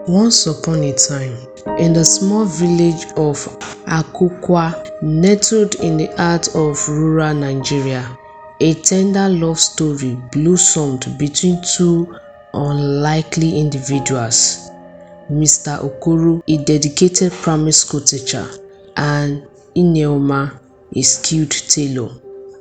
Once upon a time, in the small village of Akukwa, nestled in the heart of rural Nigeria, a tender love story blossomed between two unlikely individuals. Mr. Okoro, a dedicated primary school teacher, and Ineoma, a skilled tailor,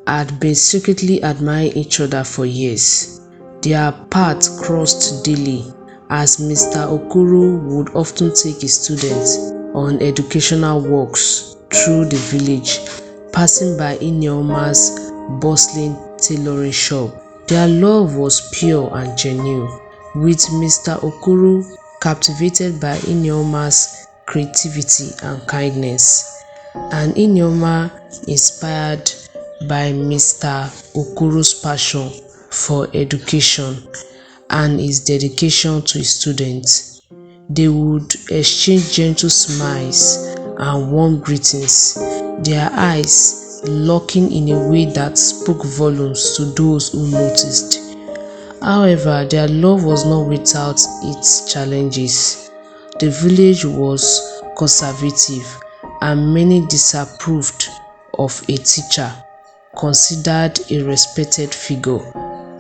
had been secretly admiring each other for years. Their paths crossed daily as Mr. Okoro would often take his students on educational walks through the village, passing by Ineoma's bustling tailoring shop. Their love was pure and genuine, with Mr. Okoro captivated by Ineoma's creativity and kindness, and Ineoma inspired by Mr. Okoro's passion for education and his dedication to his students. They would exchange gentle smiles and warm greetings, their eyes locking in a way that spoke volumes to those who noticed. However, their love was not without its challenges. The village was conservative, and many disapproved of a teacher considered a respected figure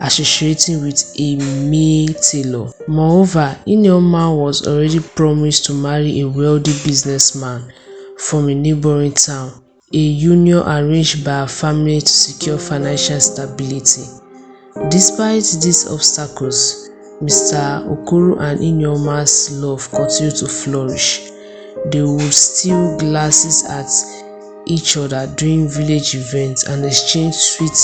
associating with a male tailor. Moreover, Ineoma was already promised to marry a wealthy businessman from a neighboring town, a union arranged by her family to secure financial stability. Despite these obstacles, Mr. Okoro and Ineoma's love continued to flourish. They would steal glasses at each other during village events and exchange sweet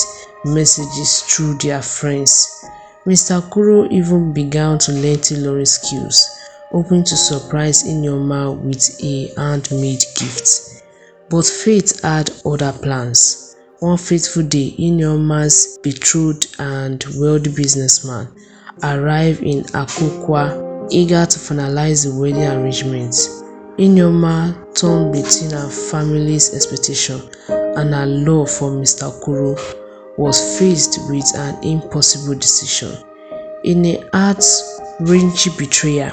messages through their friends. Mr. Okoro even began to learn tailoring skills, hoping to surprise Ineoma with a handmade gift. But fate had other plans. One fateful day, Ineoma's betrothed and wealthy businessman arrived in Akukwa, eager to finalize the wedding arrangements. Ineoma, torn between her family's expectation and her love for Mr. Okoro, was faced with an impossible decision. In a heart-wrenching betrayal,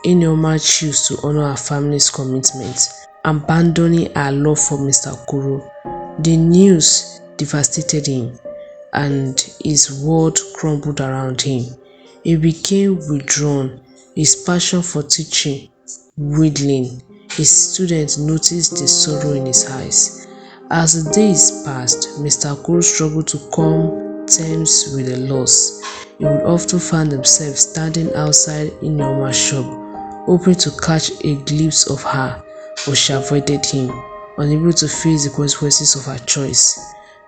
Ineoma chose to honor her family's commitment, abandoning her love for Mr. Okoro. The news devastated him, and his world crumbled around him. He became withdrawn, his passion for teaching dwindling. His students noticed the sorrow in his eyes. As the days passed, Mr. Okoro struggled to come terms with the loss. He would often find himself standing outside Ineoma's shop, hoping to catch a glimpse of her, but she avoided him, unable to face the consequences of her choice.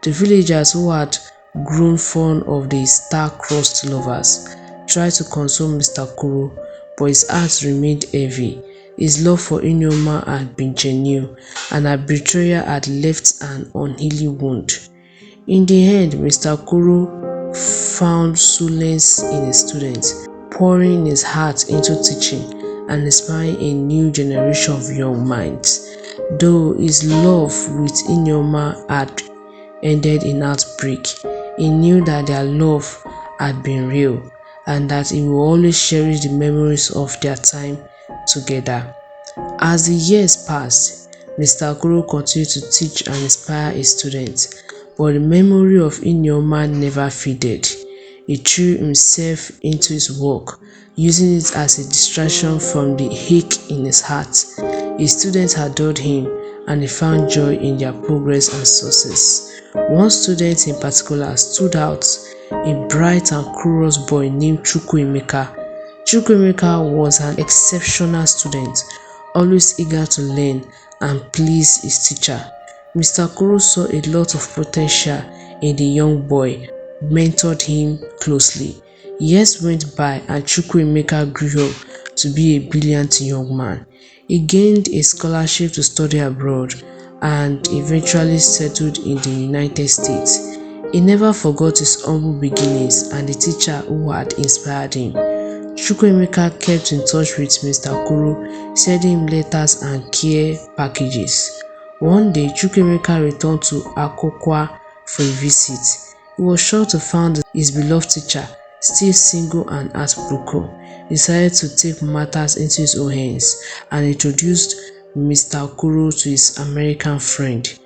The villagers, who had grown fond of the star-crossed lovers, tried to console Mr. Okoro, but his heart remained heavy. His love for Ineoma had been genuine, and her betrayal had left an unhealing wound. In the end, Mr. Okoro found solace in his students, pouring his heart into teaching and inspiring a new generation of young minds. Though his love with Ineoma had ended in heartbreak, he knew that their love had been real and that he will always cherish the memories of their time together. As the years passed, Mr. Okoro continued to teach and inspire his students, but the memory of Ineoma never faded. He threw himself into his work, using it as a distraction from the ache in his heart. His students adored him, and he found joy in their progress and success. One student in particular stood out, a bright and curious boy named Chukwuemeka. Chukwuemeka was an exceptional student, always eager to learn and please his teacher. Mr. Okoro saw a lot of potential in the young boy, mentored him closely. Years went by and Chukwuemeka grew up to be a brilliant young man. He gained a scholarship to study abroad and eventually settled in the United States. He never forgot his humble beginnings and the teacher who had inspired him. Chukwuemeka kept in touch with Mr. Okoro, sending him letters and care packages. One day, Chukwuemeka returned to Akokwa for a visit. He was shocked to find his beloved teacher still single and heartbroken, decided to take matters into his own hands and introduced Mr. Okoro to his American friend,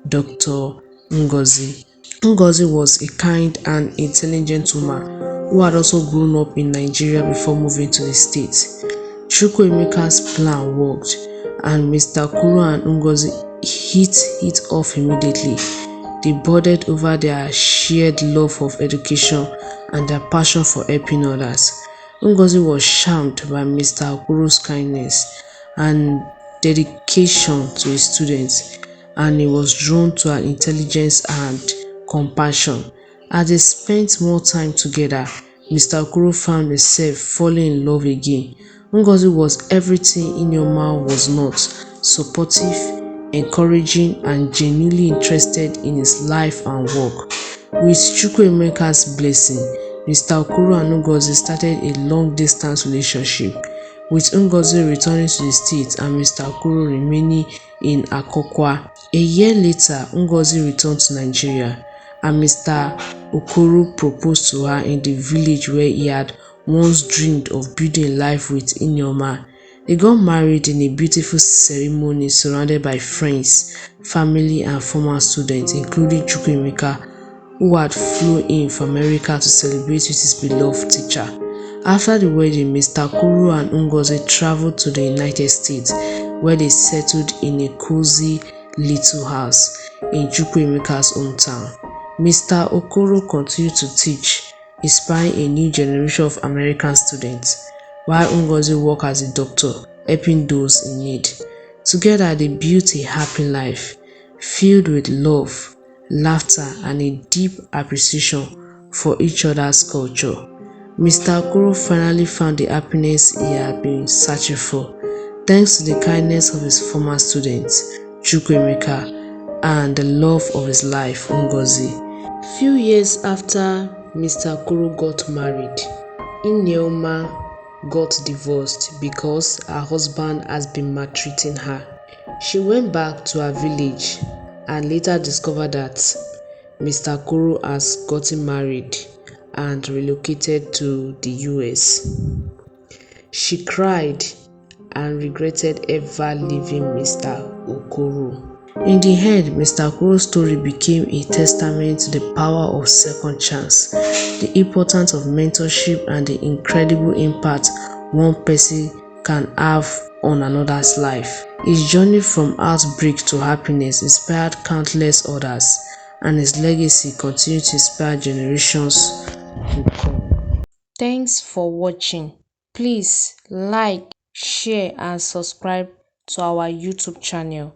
Dr. Ngozi. Ngozi was a kind and intelligent woman who had also grown up in Nigeria before moving to the States. Chukwuemeka's plan worked, and Mr. Kuro and Ngozi hit it off immediately. They bonded over their shared love of education and their passion for helping others. Ngozi was charmed by Mr. Okuro's kindness and dedication to his students, and he was drawn to her intelligence and compassion. As they spent more time together, Mr. Okoro found himself falling in love again. Ngozi was everything Inyoma was not: supportive, encouraging, and genuinely interested in his life and work. With Chukwuemeka's blessing, Mr. Okoro and Ngozi started a long-distance relationship, with Ngozi returning to the States and Mr. Okoro remaining in Akokwa. A year later, Ngozi returned to Nigeria, and Mr. Okoro proposed to her in the village where he had once dreamed of building a life with Inyoma. They got married in a beautiful ceremony surrounded by friends, family, and former students, including Chukwuemeka, who had flown in from America to celebrate with his beloved teacher. After the wedding, Mr. Kuru and Ngozi traveled to the United States, where they settled in a cozy little house in Chukwuemeka's hometown. Mr. Okoro continued to teach, inspiring a new generation of American students, while Ngozi worked as a doctor, helping those in need. Together, they built a happy life, filled with love, laughter, and a deep appreciation for each other's culture. Mr. Okoro finally found the happiness he had been searching for, thanks to the kindness of his former students, Chukwuemeka, and the love of his life, Ngozi. Few years after Mr. Okoro got married, Ineoma got divorced because her husband has been maltreating her. She went back to her village and later discovered that Mr. Okoro has gotten married and relocated to the US. She cried and regretted ever leaving Mr. Okoro. In the end, Mr. Okoro's story became a testament to the power of second chance, the importance of mentorship, and the incredible impact one person can have on another's life. His journey from heartbreak to happiness inspired countless others, and his legacy continues to inspire generations to come. Thanks for watching. Please like, share, and subscribe to our YouTube channel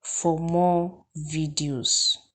for more videos.